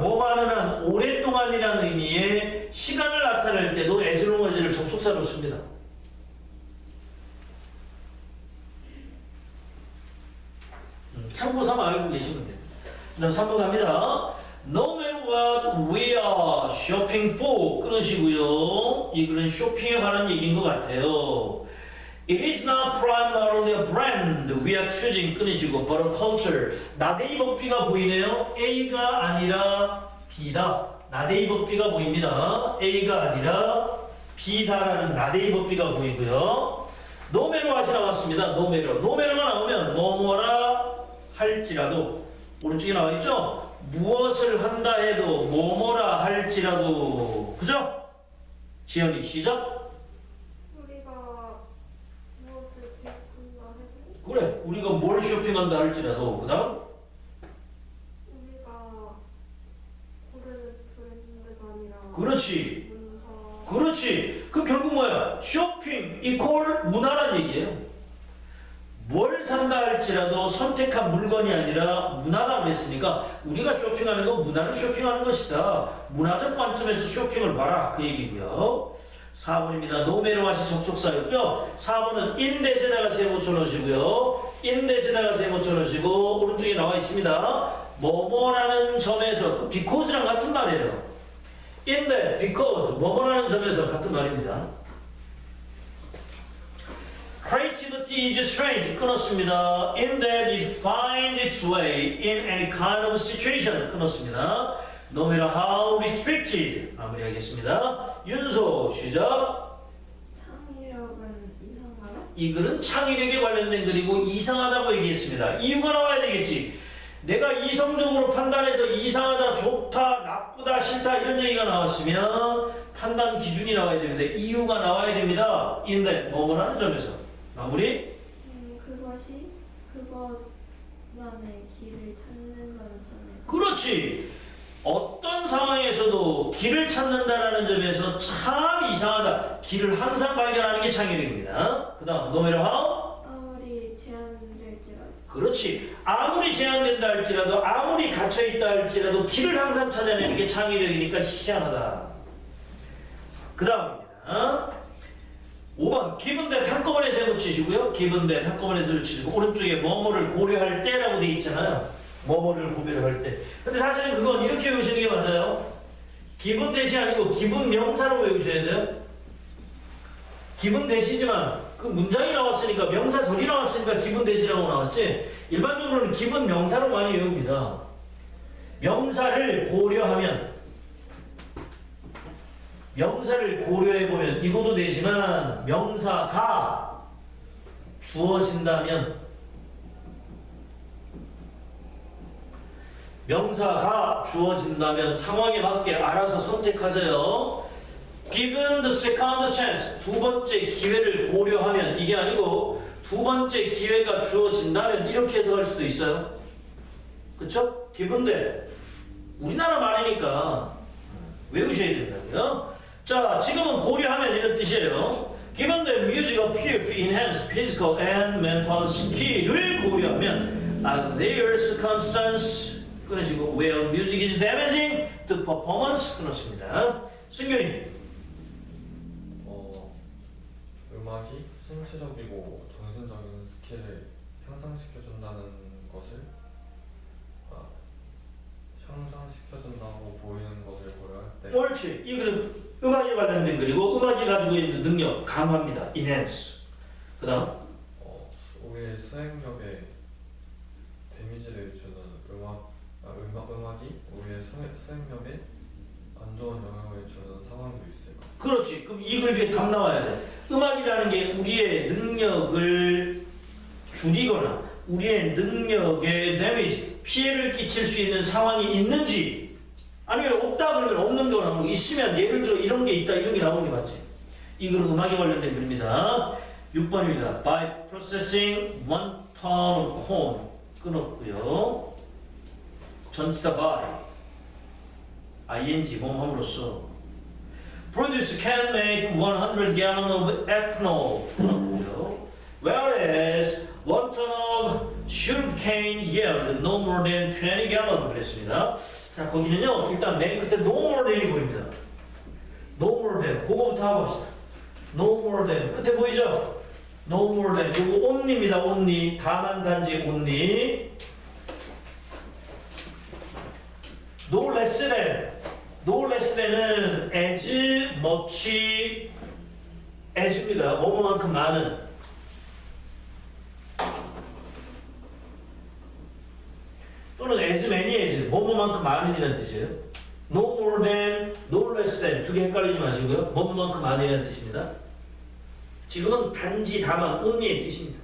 뭐하는 한 오랫동안이라는 의미의 시간을 나타낼 때도 as long as를 접속사로 씁니다. 참고 삼아 알고 계시면 돼요. 그 다음 3번 갑니다. No matter what we are shopping for 끊으시고요. 이 글은 쇼핑에 관한 얘기인 것 같아요. It is not primarily a brand we are choosing 끊으시고 but a culture. 나대이 법비가 보이네요. A가 아니라 B다. 나대이 법비가 보입니다. A가 아니라 B다라는 나대이 법비가 보이고요. No matter what이 나왔습니다. No matter. No matter가 나오면 뭐뭐라 할지라도 오른쪽에 나와있죠? 무엇을 한다 해도 뭐뭐라 할지라도 그죠? 지연이 시작. 우리가 무엇을 베푼다 해도 그래 우리가 뭘 쇼핑한다 할지라도 그 다음 우리가 고르는 브랜드가 아니라 그렇지 문화 그렇지 그럼 결국 뭐야? 쇼핑 이퀄 문화란 얘기예요. 뭘 산다 할지라도 선택한 물건이 아니라 문화라고 했으니까 우리가 쇼핑하는 건 문화를 쇼핑하는 것이다. 문화적 관점에서 쇼핑을 봐라 그 얘기고요. 4번입니다. 노메로와시 접속사였고요. 4번은 인댓에다가 세 붙여놓으시고요. 인댓에다가 세 붙여놓으시고 오른쪽에 나와 있습니다. 뭐뭐라는 점에서 그 because랑 같은 말이에요. 인댓, because 뭐뭐라는 점에서 같은 말입니다. Creativity is strange 끊었습니다. In that it finds its way in any kind of situation 끊었습니다. No matter how restricted 마무리하겠습니다. 윤소 시작. 창의력은 이상하다? 이 글은 창의력에 관련된 글이고 이상하다고 얘기했습니다. 이유가 나와야 되겠지. 내가 이성적으로 판단해서 이상하다, 좋다, 나쁘다, 싫다 이런 얘기가 나왔으면 판단 기준이 나와야 됩니다. 이유가 나와야 됩니다. In that 뭐뭐라는 점에서 마무리. 그것이 그것만의 길을 찾는다는 점에서 그렇지. 어떤 상황에서도 길을 찾는다라는 점에서 참 이상하다. 길을 항상 발견하는 게 창의력입니다. 그 다음 no matter how 아무리 제한될지라도 그렇지. 아무리 제한된다 할지라도 아무리 갇혀있다 할지라도 길을 항상 찾아내는 게 창의력이니까 희한하다. 그 다음입니다. 5번 given that 한꺼번에 세 붙이시고요. given that 한꺼번에 세 붙이시고 오른쪽에 뭐뭐를 고려할 때라고 돼 있잖아요. 뭐뭐를 고려할 때. 근데 사실은 그건 이렇게 외우시는 게 맞아요. given that이 아니고 given 명사로 외우셔야 돼요. given that이지만 그 문장이 나왔으니까 명사절이 나왔으니까 given that이라고 나왔지 일반적으로는 given 명사로 많이 외웁니다. 명사를 고려하면 명사를 고려해보면 이것도 되지만 명사가 주어진다면 명사가 주어진다면 상황에 맞게 알아서 선택하세요. Given the second chance 두 번째 기회를 고려하면 이게 아니고 두 번째 기회가 주어진다면 이렇게 해석할 수도 있어요. 그쵸? Given that 우리나라 말이니까 외우셔야 된다고요. 자, 지금은 고려하면 이런 뜻이에요. Given that music appears to enhance physical and mental skill을 고려하면 are there circumstances 끊으시고 where music is damaging to performance 끊었습니다. 승균이 음악이 신체적이고 정신적인 스킬을 향상시켜준다는 것을 향상시켜준다고 보이는 것을 고려할 때 옳지. 이 글은 음악에 관련된 글이고 음악이 가지고 있는 능력 강화합니다. enhance. 그 다음 우리의 수행력에 데미지를 주는 음악이 우리의 수행력에 안 좋은 영향을 주는 상황도 있을까? 그렇지. 그럼 이 글 뒤에 답 나와야 돼. 음악이라는 게 우리의 능력을 줄이거나 우리의 능력에 데미지, 피해를 끼칠 수 있는 상황이 있는지 아니면 없다 그러면 없는 거 나오고 있으면 예를 들어 이런 게 있다 이런 게 나오는 게 맞지. 이 글은 음악에 관련된 글입니다. 6번입니다. By processing one ton of corn 끊었고요. 전치다 by ing 몸함으로써 produce can make 100 gallon of ethanol 끊었고요. Whereas 1 ton of sugarcane yield no more than 20 gallon 그랬습니다. 자, 거기는요, 일단 맨 끝에 no more than이 보입니다. no more than. 그거부터 하고 합시다. no more than. 끝에 보이죠? no more than. 이거 only입니다, only. 다만 단지 only. no less than. no less than은 as much as입니다. 뭐뭐만큼 많은. 또는 as many as 뭐뭐만큼 많은이라는 뜻이에요. no more than, no less than 두 개 헷갈리지 마시고요. 뭐뭐만큼 많은이라는 뜻입니다. 지금은 단지 다만 only의 뜻입니다.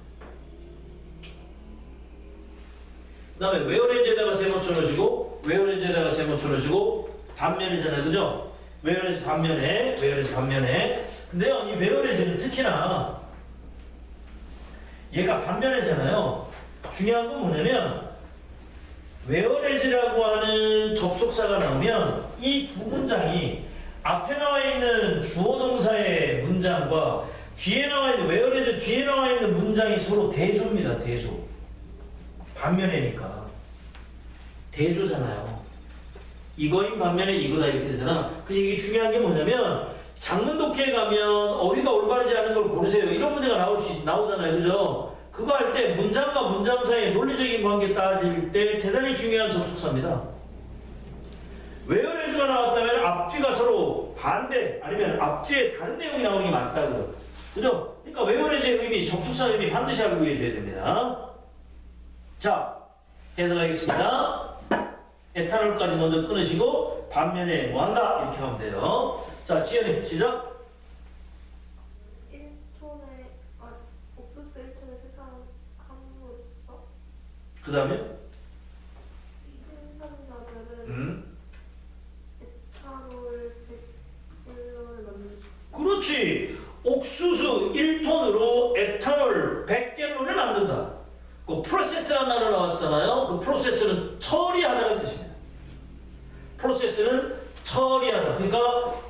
그 다음에 whereas에다가 세모 쳐넣으시고 whereas에다가 세모 쳐넣으시고 반면이잖아요. 그죠? whereas 반면에 whereas 반면에 근데요 이 whereas는 특히나 얘가 반면이잖아요. 중요한 건 뭐냐면 whereas라고 하는 접속사가 나오면 이 두 문장이 앞에 나와 있는 주어 동사의 문장과 뒤에 나와 있는 whereas 뒤에 나와 있는 문장이 서로 대조입니다. 대조. 반면이니까 대조잖아요. 이거인 반면에 이거다 이렇게 되잖아. 그래서 이게 중요한 게 뭐냐면 장문 독해에 가면 어휘가 올바르지 않은 걸 고르세요. 이런 문제가 나오잖아요. 그죠? 그거 할 때 문장과 문장 사이의 논리적인 관계 따질 때 대단히 중요한 접속사입니다. whereas가 나왔다면 앞뒤가 서로 반대 아니면 앞뒤에 다른 내용이 나오는 게 맞다고요. 그죠? 그러니까 whereas의 의미, 접속사 의미 반드시 알고 계셔야 됩니다. 자, 해석하겠습니다. 에탄올까지 먼저 끊으시고 반면에 뭐한다 이렇게 하면 돼요. 자, 지연이 시작. 1톤에 옥수수 1톤에 생산함으로써 그 다음에 생산자들은 에탄올 100g을 만들 수 그렇지. 옥수수 1톤으로 에탄올 100갤론을 만든다. 그 프로세스라는 단어 나왔잖아요. 그 프로세스는 처리하다는 뜻입니다. 프로세스는 처리하다. 그러니까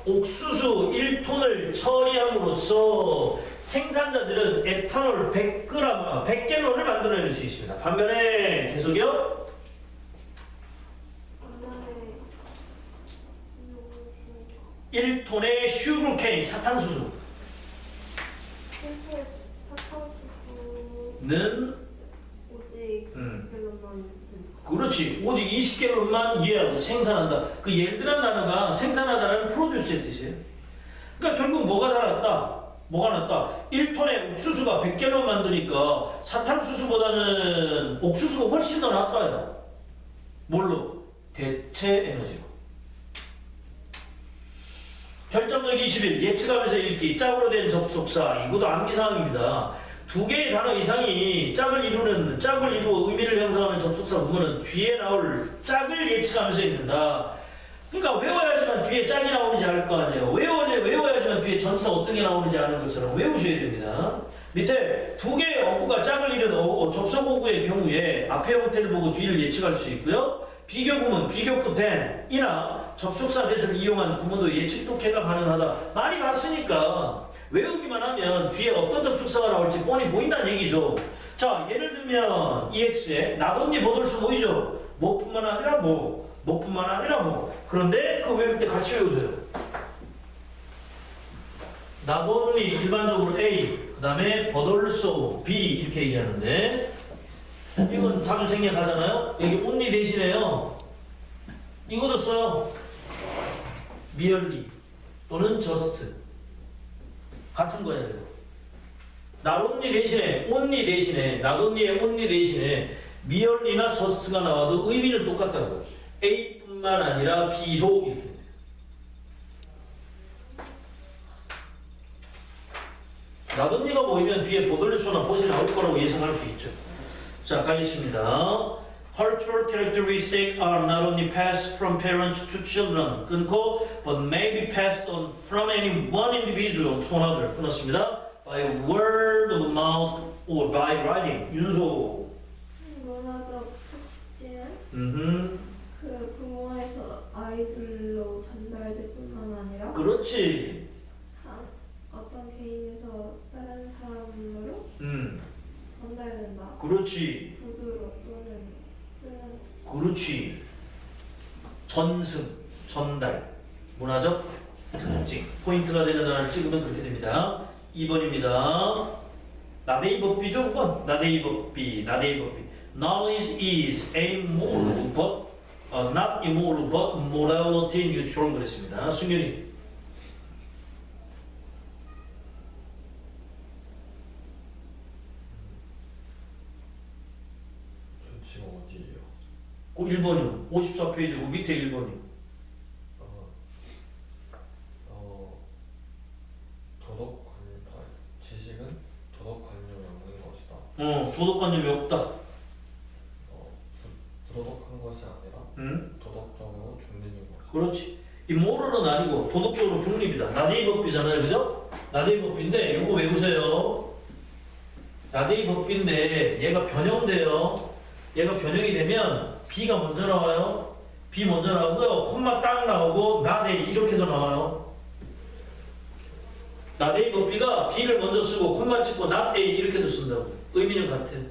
옥수수 1톤을 처리함으로써 생산자들은 에탄올 100갤론을 만들어낼 수 있습니다. 반면에 계속요. 반면에 1톤의 슈그케인 사탕수수 1톤의 사탕수수는 는 오직 20g만 그렇지. 오직 20갤론만 이해하고 생산한다. 그 예를 들한 단어가 생산하다는 프로듀스의 뜻이에요. 그러니까 결국 뭐가 달랐다? 뭐가 낫다? 1톤의 옥수수가 100갤론 만드니까 사탕수수보다는 옥수수가 훨씬 더 낫다. 뭘로? 대체 에너지로. 결정적 21. 예측하면서 읽기. 짝으로 된 접속사. 이것도 암기사항입니다. 두 개의 단어 이상이 짝을 이루어 의미를 형성하는 접속사 부분은 뒤에 나올 짝을 예측하면서 읽는다. 그러니까 외워야지만 뒤에 짝이 나오는지 알 거 아니에요. 외워야지만 뒤에 전사 어떤 게 나오는지 아는 것처럼 외우셔야 됩니다. 밑에 두 개의 어구가 짝을 이루는 접속 어구의 경우에 앞의 형태를 보고 뒤를 예측할 수 있고요. 비교 구문, 비교급 than이나 접속사 대를 이용한 구문도 예측 독해가 가능하다. 많이 봤으니까 외우기만 하면 뒤에 어떤 접속사가 나올지 뻔히 보인다는 얘기죠. 자, 예를 들면 EX에 나돈니 버돌수 보이죠? 뭐뿐만 아니라 뭐뿐만 아니라 뭐. 그런데 그 외울 때 같이 외우세요. 나돈니 일반적으로 A, 그 다음에 버돌소 B 이렇게 얘기하는데 이건 자주 생략하잖아요. 여기 only 대신에요. 이것도 써요. merely 또는 just. 같은 거예요. only 대신에 나돈니의 only 대신에 merely나 just가 나와도 의미는 똑같다고요. A뿐만 아니라 B도 이렇게 돼요. 나돈니가 보이면 뒤에 보돌리소나 벗이 나올 거라고 예상할 수 있죠. 자, 가겠습니다. Cultural characteristics are not only passed from parents to children, 끊고, but may be passed on from any one individual to another. 끊었습니다. By word of mouth or by writing. 윤소. 문화적 특징은 그 부모에서 아이들로 전달될 뿐만 아니라 그렇지. 어떤 개인에서 다른 사람으로 전달된다. 그렇지. 구두로 또는 쓰는 그렇지. 전승, 전달, 문화적 특징, 포인트가 되는 단어를 찍으면 그렇게 됩니다. 2번입니다. 나데이법비죠, 그건? 나데이법비. Knowledge is amoral, but not immoral, but morality neutral 그랬습니다. 승윤이. 저 지금 어디예요? 그 1번이요. 54페이지 그 밑에 1번이요. 지식은 도덕관념이 없는 것이다. 도덕관념이 없다. 부도덕한 것이 아니라 응? 도덕적으로 중립인 것이다. 그렇지. imoral은 아니고 도덕적으로 중립이다. 나데이법비잖아요, 그죠? 나데이법비인데 이거 외우세요. 나데이법비인데 얘가 변형돼요. 얘가 변형이 되면 B가 먼저 나와요. B 먼저 나오고요. 콤마 딱 나오고 나데이 이렇게도 나와요. 나데이법비가 B를 먼저 쓰고 콤마 찍고 not A 이렇게도 쓴다고. 의미는 같아요.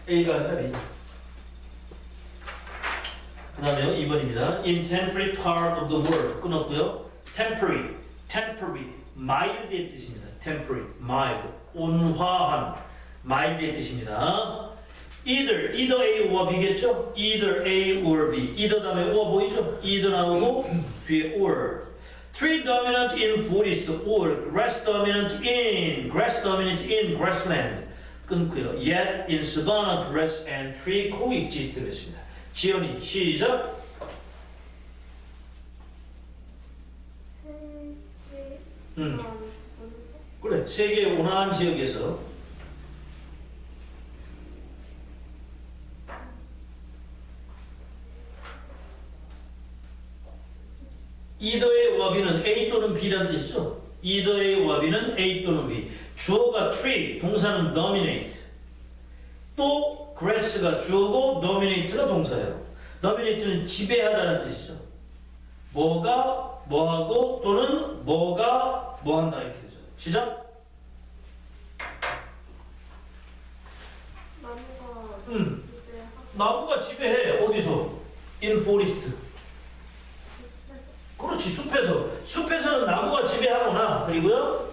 A가 아니라 B. 그 다음에 2번입니다. In temperate part of the world 끊었고요. temperate, mild의 뜻입니다. temperate, mild, 온화한, mild의 뜻입니다. either A와 B겠죠? either A or B. either 다음에 O가 보이죠? either 나오고 뒤에 or. tree dominant in forest or grass dominant in grassland 끊고요. yet in savanna grass and tree coexist 그랬습니다. 지연이 시작. 그래, 세계의 온화한 지역에서 either의 와비는 A 또는 B란 뜻이죠. either의 와비는 A 또는 B. 주어가 tree, 동사는 dominate. 또 grass가 주어고 dominate가 동사예요. dominate는 지배하다는 뜻이죠. 뭐가 뭐하고 또는 뭐가 뭐한다 이렇게 되죠. 시작. 나무가 지배해. 어디서? in forest. 그렇지, 숲에서. 숲에서는 나무가 지배하거나 그리고요.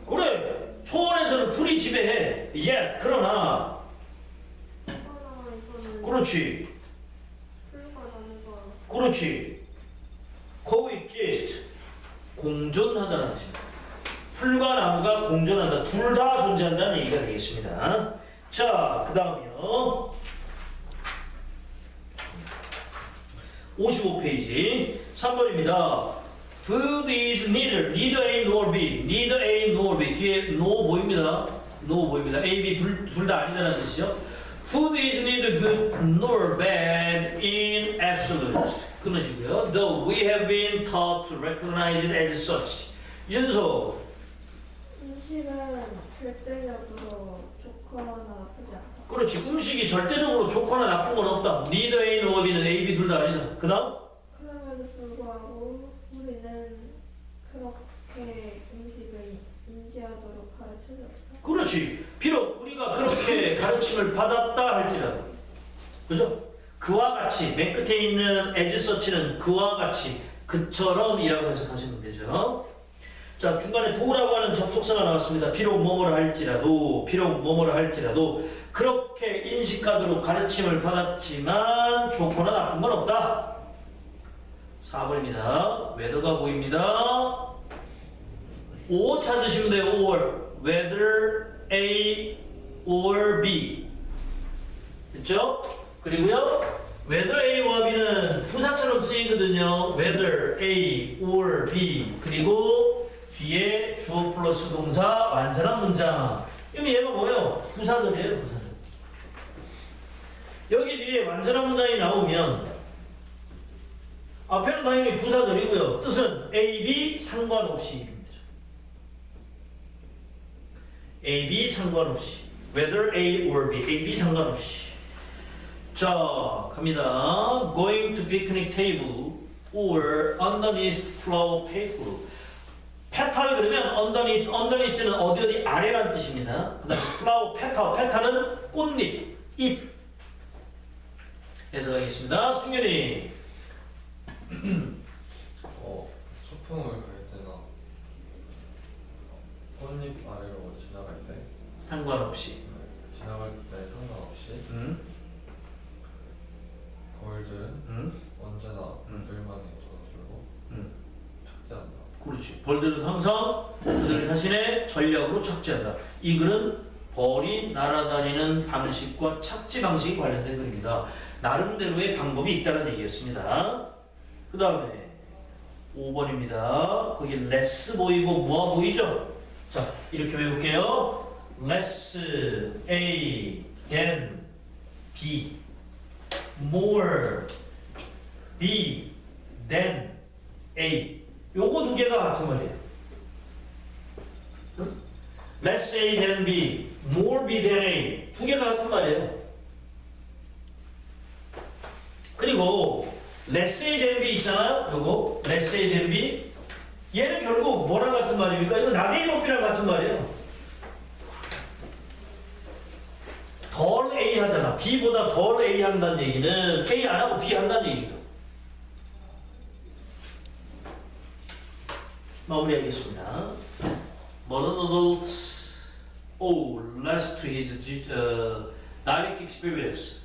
그래. 초원에서는 풀이 지배해. yet 그러나 그렇지. 그렇지. coexist 공존하다는 뜻입니다. 풀과 나무가 공존한다. 둘 다 존재한다는 얘기가 되겠습니다. 자, 그 다음이요. 55페이지 3번입니다. Food is neither A nor B. neither A nor B. 뒤에 no 보입니다. no 보입니다. A, B 둘 다 아니다라는 뜻이죠. Food is neither good nor bad in absolute. 끊으시고요. Though we have been taught to recognize it as such. 윤소. 음식은 절대적으로 좋거나 나쁘지 않다. 그렇지. 음식이 절대적으로 좋거나 나쁜 건 없다. neither A nor B는 A, B 둘 다 아니다. 그 다음? 그럼에도 불구하고 우리는 그렇게 음식을 인지하도록 가르쳐줬다. 그렇지. 비록 우리가 그렇게 가르침을 받았다 할지라도. 그죠? 그와 같이, 맨 끝에 있는 as such는 그와 같이, 그처럼 이라고 해석하시면 되죠. 자, 중간에 do라고 하는 접속사가 나왔습니다. 비록 뭐뭐라 할지라도, 그렇게 인식하도록 가르침을 받았지만 좋거나 나쁜 건 없다. 4번입니다. whether가 보입니다. O 찾으시면 돼요. or. whether A or B. 됐죠? 그리고요. whether A와 B는 부사처럼 쓰이거든요. whether A or B. 그리고 뒤에 주어 플러스 동사 완전한 문장. 그럼 얘가 뭐예요? 부사절이에요. 부사절. 여기 뒤에 완전한 문장이 나오면 앞에는 당연히 부사절이고요. 뜻은 A, B 상관없이. A, B 상관없이. whether A or B. A, B 상관없이. 자, 갑니다. Going to picnic table or underneath flower petal. petal 그러면 underneath는 어디 아래란 뜻입니다. 그 다음에 flower petal. petal은 꽃잎, 잎. 해석하겠습니다. 승윤이. 소풍을 갈 때나 꽃잎 아래로 지나갈 때 상관없이. 지나갈 때 상관없이 벌들은 언제나 그들만의 전술로 착지한다. 그렇지. 벌들은 항상 그들 자신의 전략으로 착지한다. 이 글은 벌이 날아다니는 방식과 착지 방식이 관련된 글입니다. 나름대로의 방법이 있다는 얘기였습니다. 그 다음에 5번입니다. 거기 less 보이고 more 보이죠? 자, 이렇게 외울게요. less A than B, more B than A. 요거 두 개가 같은 말이에요. less A than B, more B than A. 두 개가 같은 말이에요. 그리고 less A than B 있잖아요. 요거 less A than B. 얘는 결국 뭐랑 같은 말입니까? 이거 나대의 높이랑 같은 말이에요. 덜 A 하잖아. B보다 덜 A 한다는 얘기는 A 안 하고 B 한다는 얘기죠. 마무리하겠습니다. Modern adults owe less to his direct experience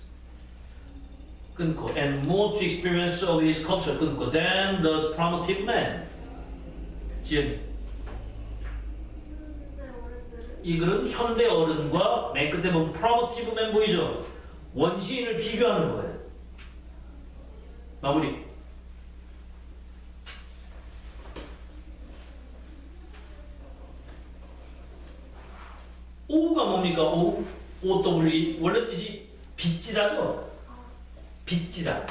끊고 and more to experience of his culture 끊고 than does primitive man. 지연이. 이 글은 현대 어른과 맨 끝에 보면 primitive man 보이죠? 원시인을 비교하는 거예요. 마무리. 오가 뭡니까? 오? OW 원래 뜻이 빚지다죠? 빚지다.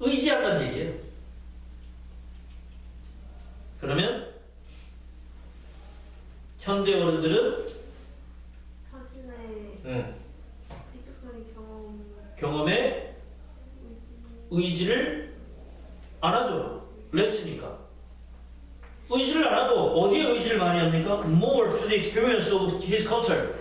의지한다는 얘기예요. 그러면 현대 어른들은 자신의 직접적인 경험에 의지를 안 하죠. 레스니까. 의지를 안 하고 어디에 의지를 많이 합니까? More to the experience of his culture.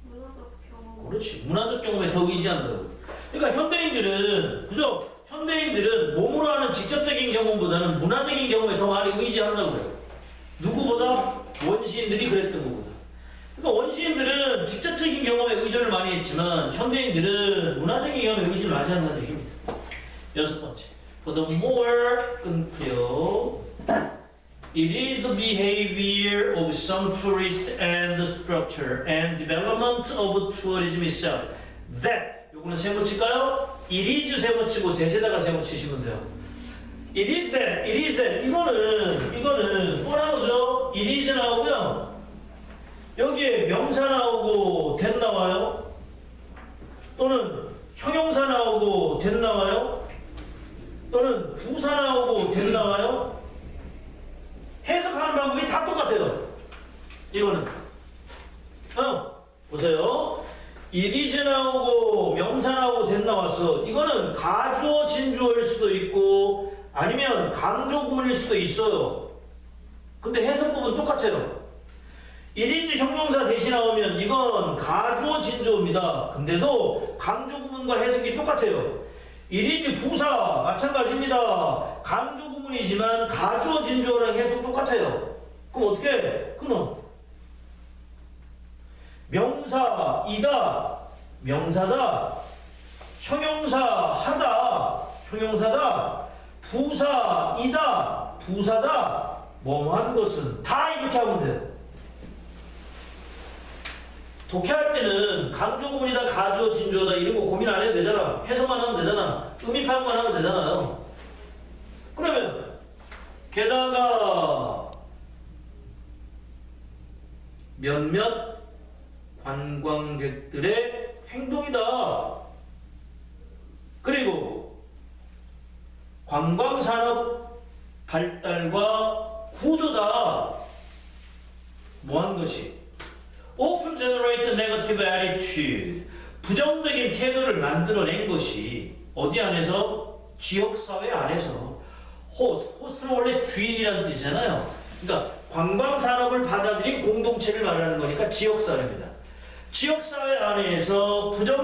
문화적 경험. 그렇지. 문화적 경험에 더 의지한다고. 그러니까 현대인들은 그죠? 현대인들은 몸으로 하는 직접적인 경험보다는 문화적인 경험에 더 많이 의지한다고요. 누구보다 원시인들이 그랬던 것보다. 그러니까 원시인들은 직접적인 경험에 의존을 많이 했지만 현대인들은 문화적인 경험에 의지를 많이 한다는 얘기입니다. 여섯 번째. For the more 끊고요. It is the behavior of some tourists and the structure and development of tourism itself that 요거는 세모 칠까요? It is 세모 치고 대세다가 세모 치시면 돼요. It is that 이거는 뭐 나오죠? It is 나오고요. 여기에 명사 나오고 that 나와요. 또는 형용사 나오고 that 나와요. 또는 부사 나오고 that 나와요. 해석하는 방법이 다 똑같아요. 이거는 보세요. It is 나오고 명사 나오고 that 나왔어. 이거는 가주어 진주어일 수도 있고 아니면 강조 구문일 수도 있어요. 근데 해석법은 똑같아요. It is 형용사 대신 나오면 이건 가주어 진주어입니다. 근데도 강조 구문과 해석이 똑같아요. It is 부사 마찬가지입니다. 강조 구문이지만 가주어 진주어랑 해석 똑같아요. 그럼 어떻게 해? 그럼 명사이다, 명사다, 형용사 형용사다, 부사이다, 부사다, 뭐뭐한 것은 다 이렇게 하면 돼요. 독해할 때는 강조구문이다, 가주어, 진주어다 이런 거 고민 안 해도 되잖아. 해석만 하면 되잖아. 의미 파악만 하면 되잖아요. 그러면 게다가 몇몇 관광객들의 행동이다. 그리고 관광산업 발달과 구조다. 뭐한 것이? often generate a negative attitude. 부정적인 태도를 만들어낸 것이 어디 안에서? 지역사회 안에서. 호스트는 원래 주인이라는 뜻이잖아요. 그러니까 관광산업을 받아들인 공동체를 말하는 거니까 지역사회입니다. 지역사회 안에서 부정